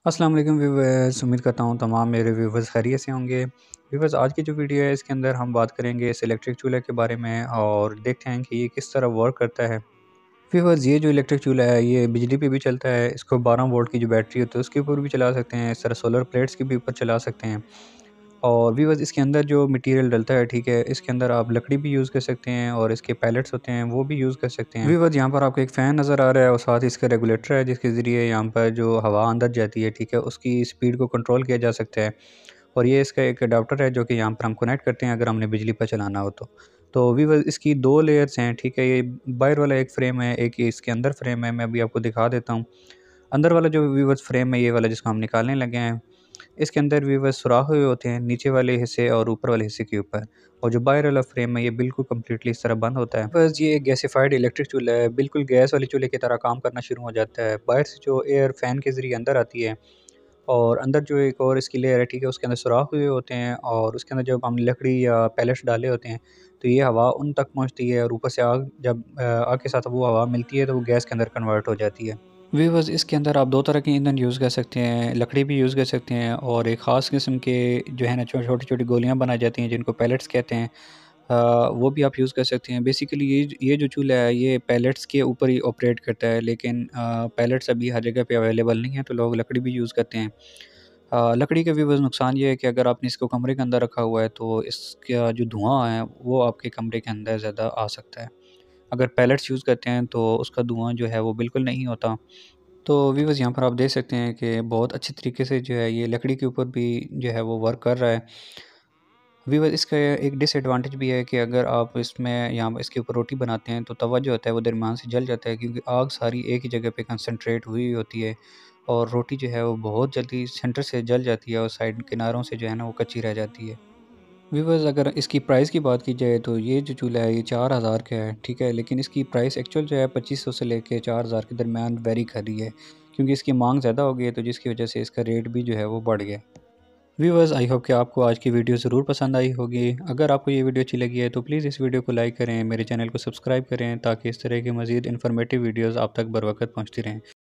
अस्सलाम वालेकुम व्यूअर्स, उम्मीद करता हूँ तमाम मेरे व्यूवर्स खैरियत से होंगे। व्यूअर्स, आज की जो वीडियो है इसके अंदर हम बात करेंगे इस इलेक्ट्रिक चूल्हे के बारे में और देखते हैं कि ये किस तरह वर्क करता है। व्यूअर्स, ये जो इलेक्ट्रिक चूल्हा है ये बिजली पे भी चलता है। इसको 12 वोल्ट की जो बैटरी होती है उसके ऊपर भी चला सकते हैं। इस तरह सोलर प्लेट्स के भी ऊपर चला सकते हैं। और व्यूअर्स, इसके अंदर जो मटेरियल डलता है, ठीक है, इसके अंदर आप लकड़ी भी यूज़ कर सकते हैं और इसके पैलेट्स होते हैं वो भी यूज़ कर सकते हैं। व्यूअर्स, यहाँ पर आपको एक फ़ैन नज़र आ रहा है और साथ ही इसका रेगुलेटर है जिसके ज़रिए यहाँ पर जो हवा अंदर जाती है, ठीक है, उसकी स्पीड को कंट्रोल किया जा सकता है। और ये इसका एक अडाप्टर है जो कि यहाँ पर हम कनेक्ट करते हैं अगर हमने बिजली पर चलाना हो तो व्यूअर्स, इसकी 2 लेयर्स हैं, ठीक है। ये बाहर वाला एक फ्रेम है, एक ये इसके अंदर फ्रेम है। मैं अभी आपको दिखा देता हूँ। अंदर वाला जो व्यूअर्स फ्रेम है ये वाला जिसको हम निकालने लगे हैं, इसके अंदर व्यूअर्स सुराख हुए होते हैं नीचे वाले हिस्से और ऊपर वाले हिस्से के ऊपर। और जो बाहर वाला फ्रेम है ये बिल्कुल कंप्लीटली इस तरह बंद होता है। बस ये एक गैसिफाइड इलेक्ट्रिक चूल्हा है, बिल्कुल गैस वाले चूल्हे की तरह काम करना शुरू हो जाता है। बाहर से जो एयर फैन के ज़रिए अंदर आती है और अंदर जो एक और इसकी लेयर है, ठीक है, उसके अंदर सुराख हुए होते हैं और उसके अंदर जब हम लकड़ी या पैलेट्स डाले होते हैं तो ये हवा उन तक पहुँचती है और ऊपर से आग जब आग के साथ वो हवा मिलती है तो वो गैस के अंदर कन्वर्ट हो जाती है। व्यूअर्स, इसके अंदर आप 2 तरह के ईंधन यूज़ कर सकते हैं, लकड़ी भी यूज़ कर सकते हैं और एक ख़ास किस्म के जो है ना छोटी-छोटी गोलियाँ बनाई जाती हैं जिनको पैलेट्स कहते हैं। वो भी आप यूज़ कर सकते हैं। बेसिकली ये जो चूल्हा है ये पैलेट्स के ऊपर ही ऑपरेट करता है, लेकिन पैलेट्स अभी हर जगह पे अवेलेबल नहीं है तो लोग लकड़ी भी यूज़ करते हैं। लकड़ी का भी बस नुकसान ये है कि अगर आपने इसको कमरे के अंदर रखा हुआ है तो इसका जो धुआँ है वो आपके कमरे के अंदर ज़्यादा आ सकता है। अगर पैलेट्स यूज़ करते हैं तो उसका धुआँ जो है वो बिल्कुल नहीं होता। तो व्यूअर्स, यहाँ पर आप देख सकते हैं कि बहुत अच्छे तरीके से जो है ये लकड़ी के ऊपर भी जो है वो वर्क कर रहा है। व्यूअर्स, इसका एक डिसएडवांटेज भी है कि अगर आप इसमें यहाँ इसके ऊपर रोटी बनाते हैं तो तवा जो होता है वो दरमियान से जल जाता है क्योंकि आग सारी एक ही जगह पे कंसंट्रेट हुई होती है और रोटी जो है वो बहुत जल्दी सेंटर से जल जाती है और साइड किनारों से जो है ना वो कच्ची रह जाती है। व्यूअर्स, अगर इसकी प्राइस की बात की जाए तो ये जो चूल्हा है ये 4000 का है, ठीक है, लेकिन इसकी प्राइस एक्चुअल जो है 2500 से लेके 4000 के दरमियान वेरी कर रही है क्योंकि इसकी मांग ज़्यादा हो गई है तो जिसकी वजह से इसका रेट भी जो है वो बढ़ गया। व्यूअर्स, आई होप कि आपको आज की वीडियो ज़रूर पसंद आई होगी। अगर आपको ये वीडियो अच्छी लगी है तो प्लीज़ इस वीडियो को लाइक करें, मेरे चैनल को सब्सक्राइब करें ताकि इस तरह की मज़ीद इन्फॉर्मेटिव वीडियोज़ आप तक बर वक्त पहुँचती रहें।